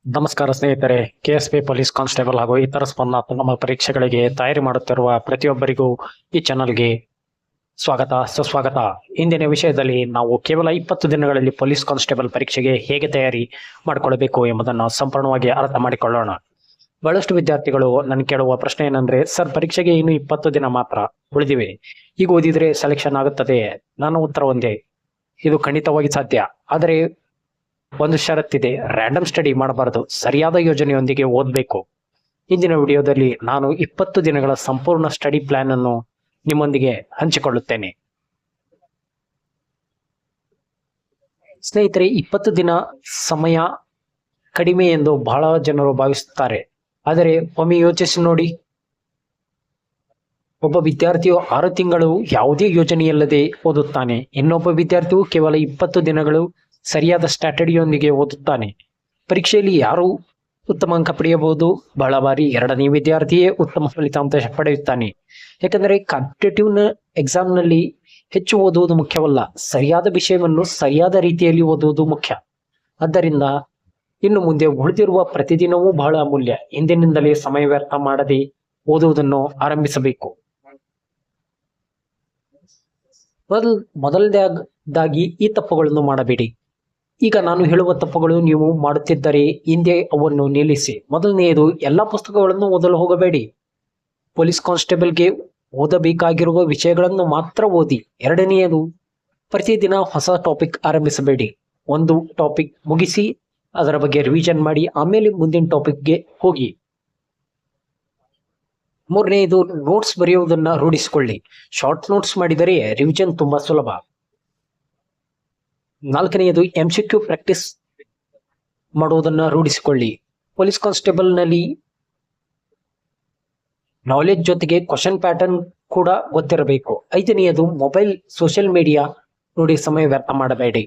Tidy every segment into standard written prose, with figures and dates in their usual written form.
ನಮಸ್ಕಾರ ಸ್ನೇಹಿತರೆ. KSP police constable ಹಾಗೂ ಇತರ ಸ್ಪರ್ಧಾತ್ಮಕ ಪರೀಕ್ಷೆಗಳಿಗೆ ತಯಾರಿ ಮಾಡುತ್ತಿರುವ ಪ್ರತಿಯೊಬ್ಬರಿಗೂ ಈ ಚಾನಲ್ಗೆ ಸ್ವಾಗತ ಸುಸ್ವಾಗತ. ಇಂದಿನ ವಿಷಯದಲ್ಲಿ ನಾವು ಕೇವಲ 20 ದಿನಗಳಲ್ಲಿ ಪೊಲೀಸ್ ಕಾನ್ಸ್ಟೇಬಲ್ ಪರೀಕ್ಷೆಗೆ ಹೇಗೆ ತಯಾರಿ ಮಾಡಿಕೊಳ್ಳಬೇಕು ಎಂಬುದನ್ನು ಸಂಪೂರ್ಣವಾಗಿ ಅರ್ಥ ಮಾಡಿಕೊಳ್ಳೋಣ. ಬಹಳಷ್ಟು ವಿದ್ಯಾರ್ಥಿಗಳು ನನ್ನ ಕೇಳುವ ಪ್ರಶ್ನೆ ಏನಂದ್ರೆ, ಸರ್ ಪರೀಕ್ಷೆಗೆ ಇನ್ನು 20 ದಿನ ಮಾತ್ರ ಉಳಿದಿವೆ, ಈಗ ಓದಿದ್ರೆ ಸೆಲೆಕ್ಷನ್ ಆಗುತ್ತದೆ. ನನ್ನ ಉತ್ತರ ಒಂದೇ, ಇದು ಖಂಡಿತವಾಗಿ ಸಾಧ್ಯ. ಆದರೆ ಒಂದು ಷರತ್ತಿದೆ, ರ್ಯಾಂಡಮ್ ಸ್ಟಡಿ ಮಾಡಬಾರದು, ಸರಿಯಾದ ಯೋಜನೆಯೊಂದಿಗೆ ಓದಬೇಕು. ಇಂದಿನ ವಿಡಿಯೋದಲ್ಲಿ ನಾನು 20 ದಿನಗಳ ಸಂಪೂರ್ಣ ಸ್ಟಡಿ ಪ್ಲಾನ್ ಅನ್ನು ನಿಮ್ಮೊಂದಿಗೆ ಹಂಚಿಕೊಳ್ಳುತ್ತೇನೆ. ಸ್ನೇಹಿತರೆ, 20 ದಿನ ಸಮಯ ಕಡಿಮೆ ಎಂದು ಬಹಳ ಜನರು ಭಾವಿಸುತ್ತಾರೆ. ಆದರೆ ಒಮ್ಮೆ ಯೋಚಿಸಿ ನೋಡಿ, ಒಬ್ಬ ವಿದ್ಯಾರ್ಥಿಯು 6 ತಿಂಗಳು ಯಾವುದೇ ಯೋಜನೆಯಿಲ್ಲದೆ ಓದುತ್ತಾನೆ. ಇನ್ನೊಬ್ಬ ವಿದ್ಯಾರ್ಥಿಯು ಕೇವಲ 20 ದಿನಗಳು ಸರಿಯಾದ ಸ್ಟ್ರಾಟಜಿಯೊಂದಿಗೆ ಓದುತ್ತಾನೆ. ಪರೀಕ್ಷೆಯಲ್ಲಿ ಯಾರು ಉತ್ತಮ ಅಂಕ ಪಡೆಯಬಹುದು? ಬಹಳ ಬಾರಿ ಎರಡನೇ ವಿದ್ಯಾರ್ಥಿಯೇ ಉತ್ತಮ ಫಲಿತಾಂಶ ಪಡೆಯುತ್ತಾನೆ. ಯಾಕಂದರೆ ಕಾಂಪಿಟೇಟಿವ್ ಎಕ್ಸಾಮ್ನಲ್ಲಿ ಹೆಚ್ಚು ಓದುವುದು ಮುಖ್ಯವಲ್ಲ, ಸರಿಯಾದ ವಿಷಯವನ್ನು ಸರಿಯಾದ ರೀತಿಯಲ್ಲಿ ಓದುವುದು ಮುಖ್ಯ. ಆದ್ದರಿಂದ ಇನ್ನು ಮುಂದೆ ಉಳಿದಿರುವ ಪ್ರತಿದಿನವೂ ಬಹಳ ಅಮೂಲ್ಯ. ಇಂದಿನಿಂದಲೇ ಸಮಯ ವ್ಯರ್ಥ ಮಾಡದೆ ಓದುವುದನ್ನು ಆರಂಭಿಸಬೇಕು. ಮೊದಲನೇದಾಗಿ ಈ ತಪ್ಪುಗಳನ್ನು ಮಾಡಬೇಡಿ. ಈಗ ನಾನು ಹೇಳುವ ತಪ್ಪುಗಳು ನೀವು ಮಾಡುತ್ತಿದ್ದರೆ ಹಿಂದೆ ಅವನ್ನು ನಿಲ್ಲಿಸಿ. ಮೊದಲನೆಯದು, ಎಲ್ಲ ಪುಸ್ತಕಗಳನ್ನು ಓದಲು ಹೋಗಬೇಡಿ. ಪೊಲೀಸ್ ಕಾನ್ಸ್ಟೇಬಲ್ಗೆ ಓದಬೇಕಾಗಿರುವ ವಿಷಯಗಳನ್ನು ಮಾತ್ರ ಓದಿ. ಎರಡನೆಯದು, ಪ್ರತಿದಿನ ಹೊಸ ಟಾಪಿಕ್ ಆರಂಭಿಸಬೇಡಿ. ಒಂದು ಟಾಪಿಕ್ ಮುಗಿಸಿ ಅದರ ಬಗ್ಗೆ ರಿವಿಷನ್ ಮಾಡಿ ಆಮೇಲೆ ಮುಂದಿನ ಟಾಪಿಕ್ಗೆ ಹೋಗಿ. ಮೂರನೆಯದು, ನೋಟ್ಸ್ ಬರೆಯುವುದನ್ನು ರೂಢಿಸಿಕೊಳ್ಳಿ. ಶಾರ್ಟ್ ನೋಟ್ಸ್ ಮಾಡಿದರೆ ರಿವಿಷನ್ ತುಂಬಾ ಸುಲಭ. ನಾಲ್ಕನೆಯದು, MCQ ಪ್ರಾಕ್ಟೀಸ್ ಮಾಡುವುದನ್ನು ರೂಢಿಸಿಕೊಳ್ಳಿ. ಪೊಲೀಸ್ ಕಾನ್ಸ್ಟೇಬಲ್ ನಲ್ಲಿ ನಾಲೆಜ್ ಜೊತೆಗೆ ಕ್ವಶನ್ ಪ್ಯಾಟರ್ನ್ ಕೂಡ ಗೊತ್ತಿರಬೇಕು. ಐದನೆಯದು, ಮೊಬೈಲ್ ಸೋಷಿಯಲ್ ಮೀಡಿಯಾ ನೋಡಿ ಸಮಯ ವ್ಯರ್ಥ ಮಾಡಬೇಡಿ.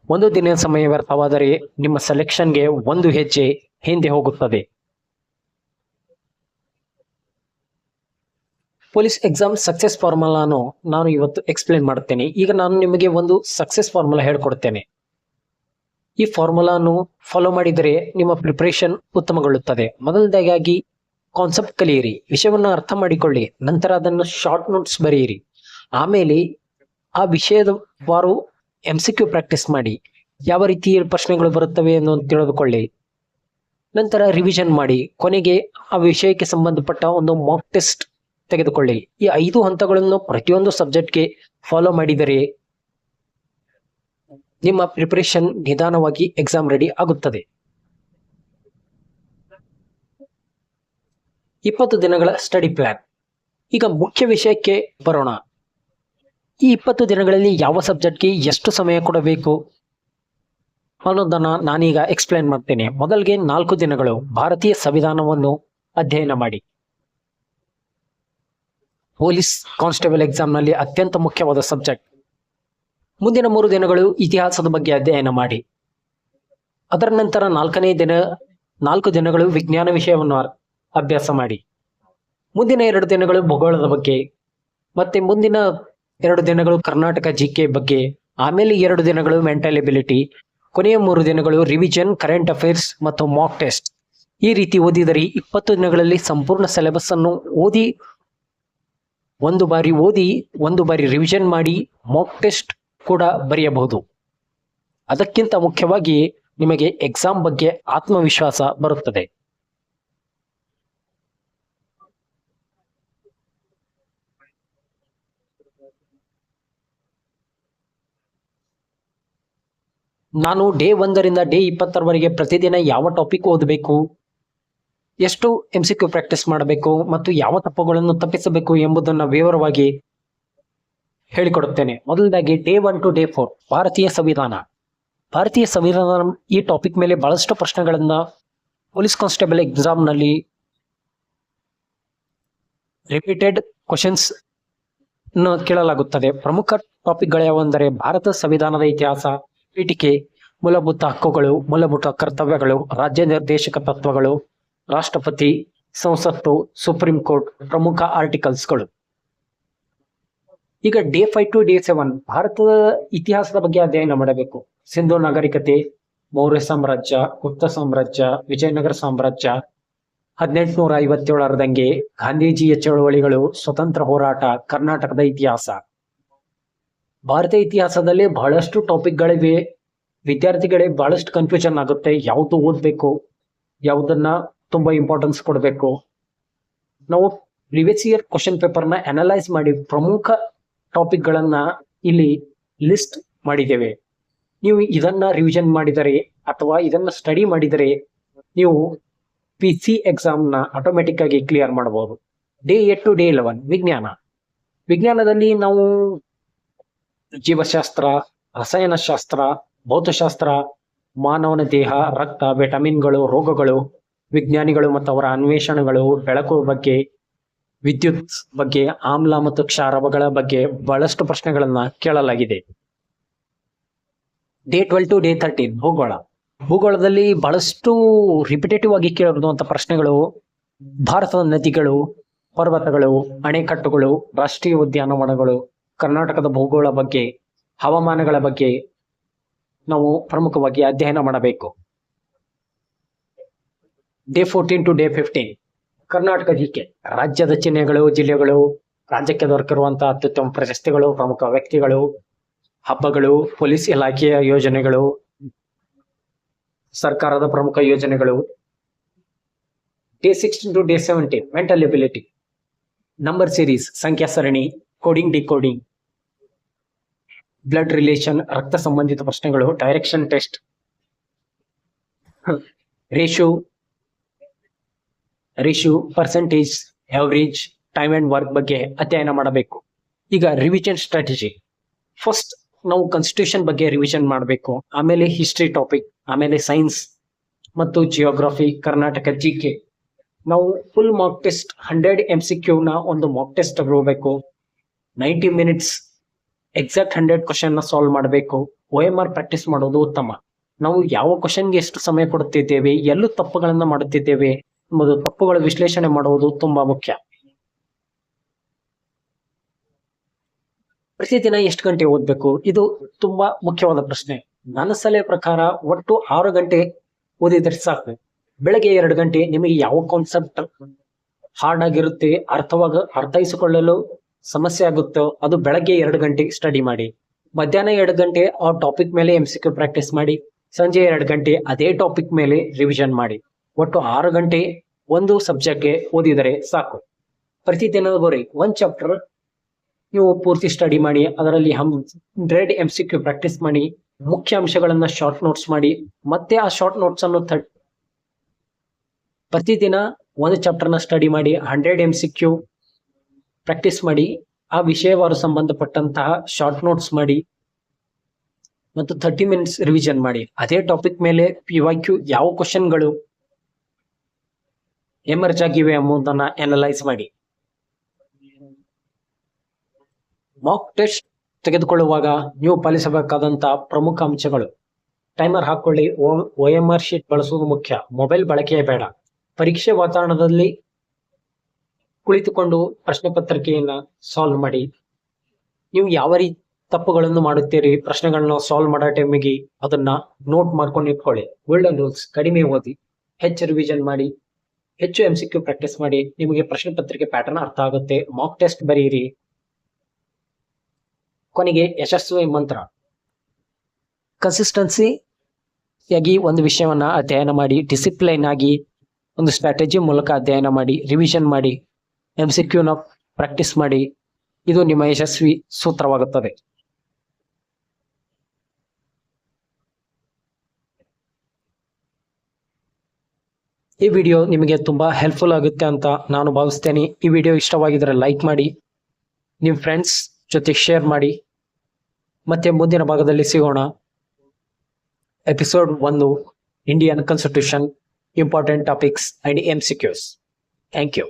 ಒಂದು ದಿನ ಸಮಯ ವ್ಯರ್ಥವಾದರೆ ನಿಮ್ಮ ಸೆಲೆಕ್ಷನ್ಗೆ ಒಂದು ಹೆಜ್ಜೆ ಹಿಂದೆ ಹೋಗುತ್ತದೆ. ಪೊಲೀಸ್ ಎಕ್ಸಾಮ್ ಸಕ್ಸೆಸ್ ಫಾರ್ಮುಲಾನು ನಾನು ಇವತ್ತು ಎಕ್ಸ್ಪ್ಲೇನ್ ಮಾಡುತ್ತೇನೆ. ಈಗ ನಾನು ನಿಮಗೆ ಒಂದು ಸಕ್ಸೆಸ್ ಫಾರ್ಮುಲಾ ಹೇಳ್ಕೊಡ್ತೇನೆ. ಈ ಫಾರ್ಮುಲಾನು ಫಾಲೋ ಮಾಡಿದರೆ ನಿಮ್ಮ ಪ್ರಿಪರೇಷನ್ ಉತ್ತಮಗೊಳ್ಳುತ್ತದೆ. ಮೊದಲನೇದಾಗಿ ಕಾನ್ಸೆಪ್ಟ್ ಕಲಿಯಿರಿ, ವಿಷಯವನ್ನು ಅರ್ಥ ಮಾಡಿಕೊಳ್ಳಿ, ನಂತರ ಅದನ್ನು ಶಾರ್ಟ್ ನೋಟ್ಸ್ ಬರೆಯಿರಿ. ಆಮೇಲೆ ಆ ವಿಷಯದ ವಾರು MCQ ಪ್ರಾಕ್ಟೀಸ್ ಮಾಡಿ, ಯಾವ ರೀತಿ ಪ್ರಶ್ನೆಗಳು ಬರುತ್ತವೆ ಎಂದು ತಿಳಿದುಕೊಳ್ಳಿ. ನಂತರ ರಿವಿಷನ್ ಮಾಡಿ, ಕೊನೆಗೆ ಆ ವಿಷಯಕ್ಕೆ ಸಂಬಂಧಪಟ್ಟ ಒಂದು ಮಾಕ್ ಟೆಸ್ಟ್ ತೆಗೆದುಕೊಳ್ಳಿ. ಈ 5 ಹಂತಗಳನ್ನು ಪ್ರತಿಯೊಂದು ಸಬ್ಜೆಕ್ಟ್ಗೆ ಫಾಲೋ ಮಾಡಿದರೆ ನಿಮ್ಮ ಪ್ರಿಪರೇಷನ್ ನಿಧಾನವಾಗಿ ಎಕ್ಸಾಮ್ ರೆಡಿ ಆಗುತ್ತದೆ. 20 ದಿನಗಳ ಸ್ಟಡಿ ಪ್ಲಾನ್. ಈಗ ಮುಖ್ಯ ವಿಷಯಕ್ಕೆ ಬರೋಣ. ಈ 20 ದಿನಗಳಲ್ಲಿ ಯಾವ ಸಬ್ಜೆಕ್ಟ್ಗೆ ಎಷ್ಟು ಸಮಯ ಕೊಡಬೇಕು ಅನ್ನೋದನ್ನ ನಾನೀಗ ಎಕ್ಸ್ಪ್ಲೇನ್ ಮಾಡ್ತೇನೆ. ಮೊದಲಿಗೆ 4 ದಿನಗಳು ಭಾರತೀಯ ಸಂವಿಧಾನವನ್ನು ಅಧ್ಯಯನ ಮಾಡಿ. ಪೊಲೀಸ್ ಕಾನ್ಸ್ಟೇಬಲ್ ಎಕ್ಸಾಮ್ನಲ್ಲಿ ಅತ್ಯಂತ ಮುಖ್ಯವಾದ ಸಬ್ಜೆಕ್ಟ್. ಮುಂದಿನ 3 ದಿನಗಳು ಇತಿಹಾಸದ ಬಗ್ಗೆ ಅಧ್ಯಯನ ಮಾಡಿ. ಅದರ ನಂತರ 4 ದಿನಗಳು ವಿಜ್ಞಾನ ವಿಷಯವನ್ನು ಅಭ್ಯಾಸ ಮಾಡಿ. ಮುಂದಿನ 2 ದಿನಗಳು ಭೂಗೋಳದ ಬಗ್ಗೆ, ಮತ್ತೆ ಮುಂದಿನ 2 ದಿನಗಳು ಕರ್ನಾಟಕ GK ಬಗ್ಗೆ, ಆಮೇಲೆ 2 ದಿನಗಳು ಮೆಂಟಲ್ ಎಬಿಲಿಟಿ, ಕೊನೆಯ 3 ದಿನಗಳು ರಿವಿಷನ್, ಕರೆಂಟ್ ಅಫೇರ್ಸ್ ಮತ್ತು ಮಾಕ್ ಟೆಸ್ಟ್. ಈ ರೀತಿ ಓದಿದರೆ 20 ದಿನಗಳಲ್ಲಿ ಸಂಪೂರ್ಣ ಸಿಲೆಬಸ್ ಅನ್ನು ಓದಿ, ಒಂದು ಬಾರಿ ರಿವಿಷನ್ ಮಾಡಿ ಮಾಕ್ ಟೆಸ್ಟ್ ಕೂಡ ಬರೆಯಬಹುದು. ಅದಕ್ಕಿಂತ ಮುಖ್ಯವಾಗಿ ನಿಮಗೆ ಎಕ್ಸಾಮ್ ಬಗ್ಗೆ ಆತ್ಮವಿಶ್ವಾಸ ಬರುತ್ತದೆ. ನಾನು ಡೇ 1 ರಿಂದ ಡೇ 20 ಪ್ರತಿದಿನ ಯಾವ ಟಾಪಿಕ್ ಓದಬೇಕು, ಎಷ್ಟು MCQ ಪ್ರಾಕ್ಟೀಸ್ ಮಾಡಬೇಕು ಮತ್ತು ಯಾವ ತಪ್ಪುಗಳನ್ನು ತಪ್ಪಿಸಬೇಕು ಎಂಬುದನ್ನು ವಿವರವಾಗಿ ಹೇಳಿಕೊಡುತ್ತೇನೆ. ಮೊದಲದಾಗಿ ಡೇ 1 to ಡೇ 4 ಭಾರತೀಯ ಸಂವಿಧಾನ. ಈ ಟಾಪಿಕ್ ಮೇಲೆ ಬಹಳಷ್ಟು ಪ್ರಶ್ನೆಗಳನ್ನ ಪೊಲೀಸ್ ಕಾನ್ಸ್ಟೇಬಲ್ ಎಕ್ಸಾಮ್ ನಲ್ಲಿ ರಿಪೀಟೆಡ್ ಕ್ವಶನ್ಸ್ ಕೇಳಲಾಗುತ್ತದೆ. ಪ್ರಮುಖ ಟಾಪಿಕ್ಗಳು ಯಾವೆಂದರೆ ಭಾರತ ಸಂವಿಧಾನದ ಇತಿಹಾಸ, ಪೀಠಿಕೆ, ಮೂಲಭೂತ ಹಕ್ಕುಗಳು, ಮೂಲಭೂತ ಕರ್ತವ್ಯಗಳು, ರಾಜ್ಯ ನಿರ್ದೇಶಕ ತತ್ವಗಳು, ರಾಷ್ಟ್ರಪತಿ, ಸಂಸತ್ತು, ಸುಪ್ರೀಂ ಕೋರ್ಟ್, ಪ್ರಮುಖ ಆರ್ಟಿಕಲ್ಸ್ಗಳು. ಈಗ ಡೇ 5 to ಡೇ 7 ಭಾರತದ ಇತಿಹಾಸದ ಬಗ್ಗೆ ಅಧ್ಯಯನ ಮಾಡಬೇಕು. ಸಿಂಧು ನಾಗರಿಕತೆ, ಮೌರ್ಯ ಸಾಮ್ರಾಜ್ಯ, ಗುಪ್ತ ಸಾಮ್ರಾಜ್ಯ, ವಿಜಯನಗರ ಸಾಮ್ರಾಜ್ಯ, 1857ರ ದಂಗೆ, ಗಾಂಧೀಜಿಯ ಚಳವಳಿಗಳು, ಸ್ವತಂತ್ರ ಹೋರಾಟ, ಕರ್ನಾಟಕದ ಇತಿಹಾಸ. ಭಾರತೀಯ ಇತಿಹಾಸದಲ್ಲಿ ಬಹಳಷ್ಟು ಟಾಪಿಕ್ಗಳಿವೆ. ವಿದ್ಯಾರ್ಥಿಗಳಿಗೆ ಬಹಳಷ್ಟು ಕನ್ಫ್ಯೂಷನ್ ಆಗುತ್ತೆ, ಯಾವುದು ಓದಬೇಕು, ಯಾವುದನ್ನ ತುಂಬಾ ಇಂಪಾರ್ಟೆನ್ಸ್ ಕೊಡಬೇಕು. ನಾವು ಪ್ರಿವಿಯಸ್ ಇಯರ್ ಕ್ವಶನ್ ಪೇಪರ್ನ ಅನಲೈಸ್ ಮಾಡಿ ಪ್ರಮುಖ ಟಾಪಿಕ್ಗಳನ್ನ ಇಲ್ಲಿ ಲಿಸ್ಟ್ ಮಾಡಿದ್ದೇವೆ. ನೀವು ಇದನ್ನ ರಿವಿಷನ್ ಮಾಡಿದರೆ ಅಥವಾ ಇದನ್ನ ಸ್ಟಡಿ ಮಾಡಿದರೆ ನೀವು PC ಎಕ್ಸಾಮ್ನ ಆಟೋಮೆಟಿಕ್ ಆಗಿ ಕ್ಲಿಯರ್ ಮಾಡಬಹುದು. Day 8 to Day 11 ವಿಜ್ಞಾನದಲ್ಲಿ ನಾವು ಜೀವಶಾಸ್ತ್ರ, ರಸಾಯನಶಾಸ್ತ್ರ, ಭೌತಶಾಸ್ತ್ರ, ಮಾನವನ ದೇಹ, ರಕ್ತ, ವಿಟಮಿನ್ಗಳು, ರೋಗಗಳು, ವಿಜ್ಞಾನಿಗಳು ಮತ್ತು ಅವರ ಅನ್ವೇಷಣೆಗಳು, ಬೆಳಕು ಬಗ್ಗೆ, ವಿದ್ಯುತ್ ಬಗ್ಗೆ, ಆಮ್ಲ ಮತ್ತು ಕ್ಷಾರಗಳ ಬಗ್ಗೆ ಬಹಳಷ್ಟು ಪ್ರಶ್ನೆಗಳನ್ನ ಕೇಳಲಾಗಿದೆ. Day 12 to Day 13 ಭೂಗೋಳದಲ್ಲಿ ಬಹಳಷ್ಟು ರಿಪಿಟೇಟಿವ್ ಆಗಿ ಕೇಳಿರುವಂತಹ ಪ್ರಶ್ನೆಗಳು ಭಾರತದ ನದಿಗಳು, ಪರ್ವತಗಳು, ಅಣೆಕಟ್ಟುಗಳು, ರಾಷ್ಟ್ರೀಯ ಉದ್ಯಾನವನಗಳು, ಕರ್ನಾಟಕದ ಭೂಗೋಳ ಬಗ್ಗೆ, ಹವಾಮಾನಗಳ ಬಗ್ಗೆ ನಾವು ಪ್ರಮುಖವಾಗಿ ಅಧ್ಯಯನ ಮಾಡಬೇಕು. Day 14 to Day 15 Karnataka GK, ರಾಜ್ಯದ ಚಿಹ್ನೆಗಳು, ಜಿಲ್ಲೆಗಳು, ರಾಜ್ಯಕ್ಕೆ ದೊರಕಿರುವಂತಹ ಅತ್ಯುತ್ತಮ ಪ್ರಶಸ್ತಿಗಳು, ಪ್ರಮುಖ ವ್ಯಕ್ತಿಗಳು, ಹಬ್ಬಗಳು, ಪೊಲೀಸ್ ಇಲಾಖೆಯ ಯೋಜನೆಗಳು, ಸರ್ಕಾರದ ಪ್ರಮುಖ ಯೋಜನೆಗಳು. Day 16 to Day 17 mental ability, number series, ಸಂಖ್ಯಾ ಸರಣಿ, ಕೋಡಿಂಗ್ ಡಿಕೋಡಿಂಗ್, ಬ್ಲಡ್ ರಿಲೇಷನ್, ರಕ್ತ ಸಂಬಂಧಿತ ಪ್ರಶ್ನೆಗಳು, direction test, ratio, percentage, average, time and work ಬಗ್ಗೆ ಅಧ್ಯಯನ ಮಾಡಬೇಕು. ಈಗ ರಿವಿಷನ್ ಸ್ಟ್ರಾಟಜಿ. ಫಸ್ಟ್ ನಾವು ಕಾನ್ಸ್ಟಿಟ್ಯೂಷನ್ ಬಗ್ಗೆ ರಿವಿಷನ್ ಮಾಡಬೇಕು, ಆಮೇಲೆ ಹಿಸ್ಟ್ರಿ ಟಾಪಿಕ್, ಆಮೇಲೆ ಸೈನ್ಸ್ ಮತ್ತು ಜಿಯೋಗ್ರಫಿ, ಕರ್ನಾಟಕ ಜಿಕೆ. ನಾವು ಫುಲ್ ಮಾಕ್ ಟೆಸ್ಟ್ 100 MCQ ನ ಒಂದು ಮಾಕ್ ಟೆಸ್ಟ್ ತಗೋಬೇಕು. 90 minutes ಎಕ್ಸಾಕ್ಟ್ 100 ಕ್ವಶನ್ ನ ಸಾಲ್ವ್ ಮಾಡಬೇಕು. OMR ಪ್ರಾಕ್ಟೀಸ್ ಮಾಡೋದು ಉತ್ತಮ. ನಾವು ಯಾವ ಕ್ವಶನ್ಗೆ ಎಷ್ಟು ಸಮಯ ಕೊಡುತ್ತಿದ್ದೇವೆ, ಎಲ್ಲೂ ತಪ್ಪುಗಳನ್ನ ಮಾಡುತ್ತಿದ್ದೇವೆ ಎಂಬುದು ತಪ್ಪುಗಳ ವಿಶ್ಲೇಷಣೆ ಮಾಡುವುದು ತುಂಬಾ ಮುಖ್ಯ. ಪ್ರತಿದಿನ ಎಷ್ಟು ಗಂಟೆ ಓದ್ಬೇಕು, ಇದು ತುಂಬಾ ಮುಖ್ಯವಾದ ಪ್ರಶ್ನೆ. ನನ್ನ ಸಲಹೆ ಪ್ರಕಾರ ಒಟ್ಟು 6 ಗಂಟೆ ಓದಿದ್ರೆ ಸಾಕು. ಬೆಳಗ್ಗೆ 2 ಗಂಟೆ ನಿಮಗೆ ಯಾವ ಕಾನ್ಸೆಪ್ಟ್ ಹಾರ್ಡ್ ಆಗಿರುತ್ತೆ, ಅರ್ಥೈಸಿಕೊಳ್ಳಲು ಸಮಸ್ಯೆ ಆಗುತ್ತೋ ಅದು ಬೆಳಗ್ಗೆ 2 ಗಂಟೆ ಸ್ಟಡಿ ಮಾಡಿ. ಮಧ್ಯಾಹ್ನ 2 ಗಂಟೆ ಆ ಟಾಪಿಕ್ ಮೇಲೆ MCQ ಪ್ರಾಕ್ಟೀಸ್ ಮಾಡಿ. ಸಂಜೆ 2 ಗಂಟೆ ಅದೇ ಟಾಪಿಕ್ ಮೇಲೆ ರಿವಿಷನ್ ಮಾಡಿ. ಒಟ್ಟು 6 ಗಂಟೆ ಒಂದು ಸಬ್ಜೆಕ್ಟ್ಗೆ ಓದಿದರೆ ಸಾಕು. ಪ್ರತಿದಿನ ಒಂದು ಚಾಪ್ಟರ್ ನೀವು ಪೂರ್ತಿ ಸ್ಟಡಿ ಮಾಡಿ, ಅದರಲ್ಲಿ 100 MCQ ಪ್ರಾಕ್ಟೀಸ್ ಮಾಡಿ, ಮುಖ್ಯ ಅಂಶಗಳನ್ನ ಶಾರ್ಟ್ ನೋಟ್ಸ್ ಮಾಡಿ, ಮತ್ತೆ ಆ ಶಾರ್ಟ್ ನೋಟ್ಸ್ ಅನ್ನು ಪ್ರತಿದಿನ ಒಂದು ಚಾಪ್ಟರ್ನ ಸ್ಟಡಿ ಮಾಡಿ, 100 MCQ ಪ್ರಾಕ್ಟೀಸ್ ಮಾಡಿ, ಆ ವಿಷಯವಾರು ಸಂಬಂಧಪಟ್ಟಂತಹ ಶಾರ್ಟ್ ನೋಟ್ಸ್ ಮಾಡಿ ಮತ್ತು 30 minutes ರಿವಿಷನ್ ಮಾಡಿ. ಅದೇ ಟಾಪಿಕ್ ಮೇಲೆ PYQ ಯಾವ ಕ್ವಶನ್ಗಳು ಎಮರ್ಜ್ ಆಗಿವೆ ಎಂಬುದನ್ನ ಅನಲೈಸ್ ಮಾಡಿ. ಮಾಕ್ ಟೆಸ್ಟ್ ತೆಗೆದುಕೊಳ್ಳುವಾಗ ನೀವು ಪಾಲಿಸಬೇಕಾದಂತಹ ಪ್ರಮುಖ ಅಂಶಗಳು: ಟೈಮರ್ ಹಾಕೊಳ್ಳಿ, OMR ಶೀಟ್ ಬಳಸುವುದು ಮುಖ್ಯ, ಮೊಬೈಲ್ ಬಳಕೆಯೇ ಬೇಡ, ಪರೀಕ್ಷೆ ವಾತಾವರಣದಲ್ಲಿ ಕುಳಿತುಕೊಂಡು ಪ್ರಶ್ನೆ ಪತ್ರಿಕೆಯನ್ನ ಸಾಲ್ವ್ ಮಾಡಿ. ನೀವು ಯಾವ ರೀತಿ ತಪ್ಪುಗಳನ್ನು ಮಾಡುತ್ತೀರಿ, ಪ್ರಶ್ನೆಗಳನ್ನ ಸಾಲ್ವ್ ಮಾಡೋ ಟೈಮಿಗೆ ಅದನ್ನ ನೋಟ್ ಮಾಡ್ಕೊಂಡು ಇಟ್ಕೊಳ್ಳಿ. ಗೋಲ್ಡನ್ ರೂಲ್ಸ್: ಕಡಿಮೆ ಓದಿ, ಹೆಚ್ಚು ರಿವಿಷನ್ ಮಾಡಿ, ಹೆಚ್ಚು MCQ ಪ್ರಾಕ್ಟೀಸ್ ಮಾಡಿ. ನಿಮಗೆ ಪ್ರಶ್ನೆ ಪತ್ರಿಕೆ ಪ್ಯಾಟರ್ನ್ ಅರ್ಥ ಆಗುತ್ತೆ. ಮಾಕ್ ಟೆಸ್ಟ್ ಬರೆಯಿರಿ. ಕೊನೆಗೆ ಯಶಸ್ವಿ ಮಂತ್ರ: ಕನ್ಸಿಸ್ಟೆನ್ಸಿಯಾಗಿ ಒಂದು ವಿಷಯವನ್ನ ಅಧ್ಯಯನ ಮಾಡಿ, ಡಿಸಿಪ್ಲೈನ್ ಆಗಿ ಒಂದು ಸ್ಟ್ರಾಟಜಿ ಮೂಲಕ ಅಧ್ಯಯನ ಮಾಡಿ, ರಿವಿಷನ್ ಮಾಡಿ, MCQ ನ ಪ್ರಾಕ್ಟೀಸ್ ಮಾಡಿ. ಇದು ನಿಮ್ಮ ಯಶಸ್ವಿ ಸೂತ್ರವಾಗುತ್ತದೆ. ಈ ವಿಡಿಯೋ ನಿಮಗೆ ತುಂಬಾ ಹೆಲ್ಪ್ಫುಲ್ ಆಗುತ್ತೆ ಅಂತ ನಾನು ಭಾವಿಸ್ತೇನೆ. ಈ ವಿಡಿಯೋ ಇಷ್ಟವಾಗಿದ್ರೆ ಲೈಕ್ ಮಾಡಿ, ನಿಮ್ಮ ಫ್ರೆಂಡ್ಸ್ ಜೊತೆ ಶೇರ್ ಮಾಡಿ. ಮತ್ತೆ ಮುಂದಿನ ಭಾಗದಲ್ಲಿ ಸಿಗೋಣ. Episode 1, Indian constitution, important topics and MCQs. Thank you.